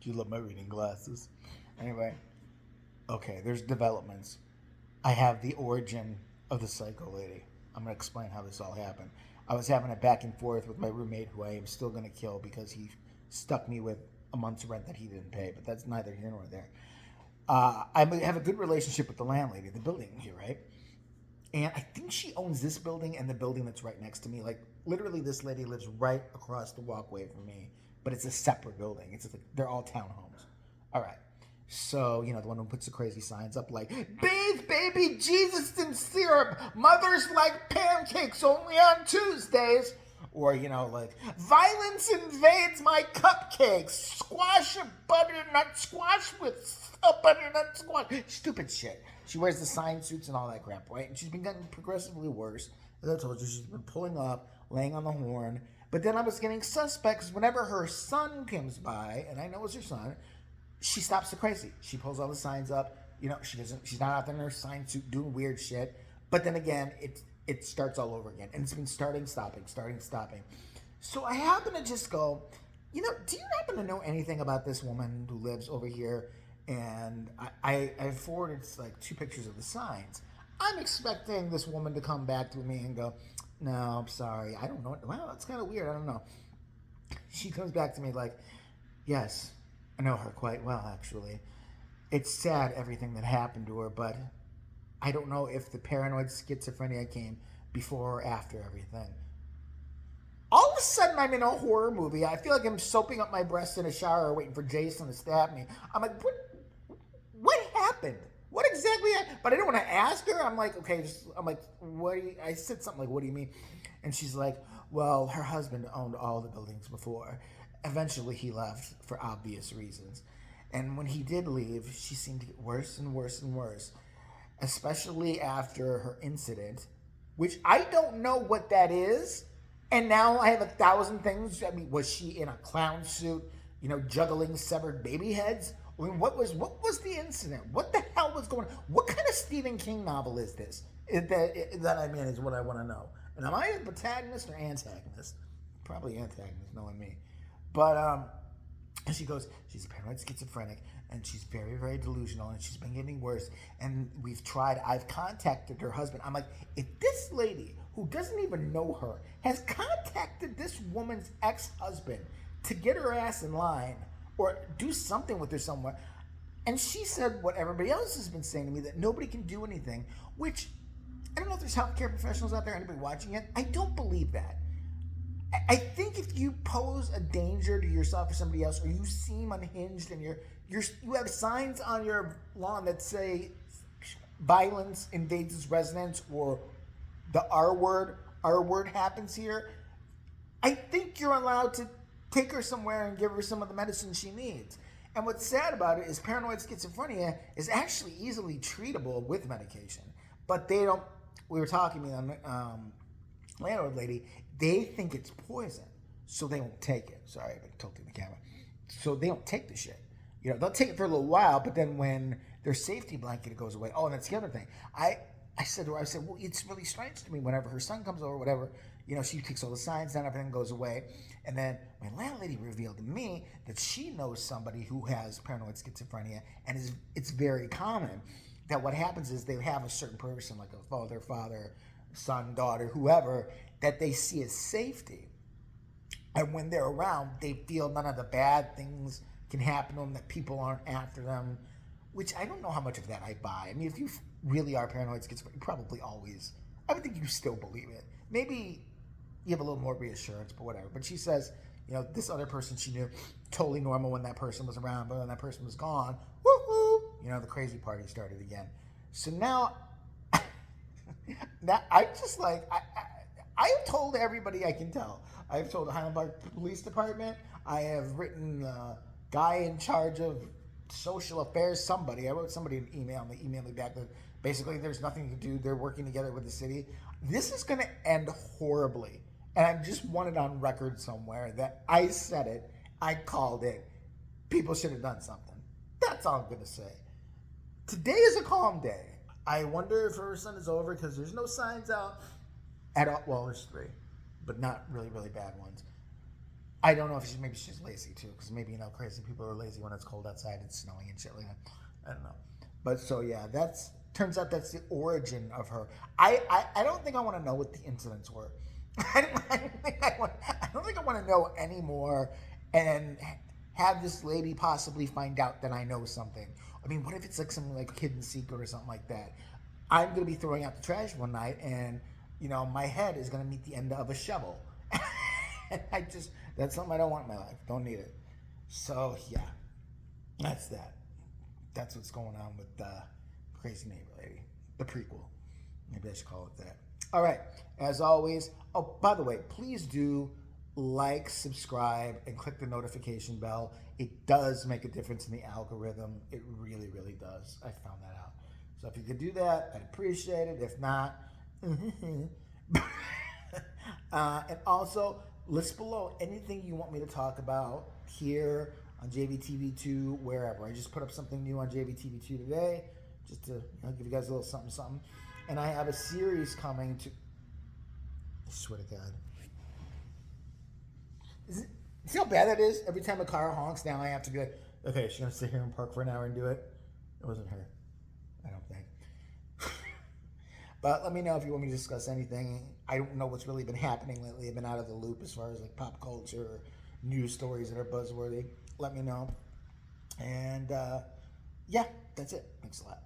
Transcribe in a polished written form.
You love my reading glasses. Anyway, okay, there's developments. I have the origin of the psycho lady. I'm going to explain how this all happened. I was having a back and forth with my roommate, who I am still going to kill because he stuck me with a month's rent that he didn't pay, but that's neither here nor there. I have a good relationship with the landlady of the building here, right? And I think she owns this building and the building that's right next to me. Like, literally, this lady lives right across the walkway from me, but it's a separate building. It's like, they're all townhomes. All right. So, the one who puts the crazy signs up like, bathe baby Jesus in syrup. Mothers like pancakes only on Tuesdays. Or, like, violence invades my cupcakes. Squash a butternut squash with a butternut squash. Stupid shit. She wears the sign suits and all that crap, right? And she's been getting progressively worse. As I told you, she's been pulling up, laying on the horn. But then I was getting suspects whenever her son comes by, and I know it's her son, she stops the crazy. She pulls all the signs up. She's not out there in her sign suit doing weird shit. But then again, it starts all over again. And it's been starting, stopping. So I happen to just go, do you happen to know anything about this woman who lives over here? And I forwarded like 2 pictures of the signs. I'm expecting this woman to come back to me and go, no, I'm sorry. I don't know. Well, that's kind of weird. I don't know. She comes back to me like, yes, I know her quite well, actually. It's sad, everything that happened to her, but I don't know if the paranoid schizophrenia came before or after everything. All of a sudden, I'm in a horror movie. I feel like I'm soaping up my breasts in a shower waiting for Jason to stab me. I'm like, what happened? What exactly? But I don't want to ask her. I'm like, okay. I'm like, what do you, I said something like, what do you mean? And she's like, well, her husband owned all the buildings before. Eventually, he left for obvious reasons. And when he did leave, she seemed to get worse and worse and worse, especially after her incident, which I don't know what that is. And now I have 1,000 things. I mean, was she in a clown suit, juggling severed baby heads? I mean, what was the incident? What the hell was going on? What kind of Stephen King novel is this? That I'm in is what I want to know. And am I a protagonist or antagonist? Probably antagonist, knowing me. But she goes, she's a paranoid schizophrenic, and she's very, very delusional, and she's been getting worse. And I've contacted her husband. I'm like, if this lady, who doesn't even know her, has contacted this woman's ex-husband to get her ass in line or do something with her somewhere, and she said what everybody else has been saying to me, that nobody can do anything, which, I don't know if there's healthcare professionals out there, anybody watching it, I don't believe that. I think if you pose a danger to yourself or somebody else, or you seem unhinged and you have signs on your lawn that say violence invades this residence, or the R word happens here, I think you're allowed to take her somewhere and give her some of the medicine she needs. And what's sad about it is paranoid schizophrenia is actually easily treatable with medication. But they don't, we were talking to the landlord lady, they think it's poison, so they won't take it. Sorry, I tilted the camera. So they don't take the shit. They'll take it for a little while, but then when their safety blanket goes away, and that's the other thing. I said to her, well, it's really strange to me whenever her son comes over, whatever, she takes all the signs down, everything goes away. And then my landlady revealed to me that she knows somebody who has paranoid schizophrenia, and it's very common that what happens is they have a certain person, like a father, son, daughter, whoever, that they see as safety. And when they're around, they feel none of the bad things can happen to them, that people aren't after them, which I don't know how much of that I buy. I mean, if you really are paranoid schizophrenic, you probably always, I would think you still believe it. Maybe you have a little more reassurance, but whatever. But she says, this other person she knew, totally normal when that person was around, but when that person was gone, woohoo, the crazy party started again. So now, I just like, I've told everybody I can tell. I've told the Highland Park Police Department. I have written the guy in charge of social affairs, somebody. I wrote somebody an email, and they emailed me back that basically there's nothing to do. They're working together with the city. This is going to end horribly. And I just want it on record somewhere that I said it. I called it. People should have done something. That's all I'm going to say. Today is a calm day. I wonder if her son is over, because there's no signs out at all. Well, there's 3, but not really, really bad ones. I don't know if maybe she's lazy too, because maybe crazy people are lazy when it's cold outside and snowing and shit like that. I don't know, but so yeah, that's turns out that's the origin of her. I don't think I want to know what the incidents were. I don't think I want to know anymore, and have this lady possibly find out that I know something. I mean, what if it's like something like hidden secret or something like that? I'm gonna be throwing out the trash one night, and my head is gonna meet the end of a shovel. And that's something I don't want in my life. Don't need it. So yeah, that's that. That's what's going on with Crazy Neighbor Lady, the prequel. Maybe I should call it that. All right. As always. Oh, by the way, please do like, subscribe, and click the notification bell. It does make a difference in the algorithm. It really, really does. I found that out. So if you could do that, I'd appreciate it. If not, and also list below anything you want me to talk about here on JBTV2, wherever. I just put up something new on JBTV2 today, just to give you guys a little something, something. And I have a series coming to. I swear to God. See how bad that is? Every time a car honks, now I have to be like, okay, she's gonna sit here and park for an hour and do it. It wasn't her, I don't think. But let me know if you want me to discuss anything. I don't know what's really been happening lately. I've been out of the loop as far as like pop culture or news stories that are buzzworthy. Let me know. And yeah, that's it. Thanks a lot.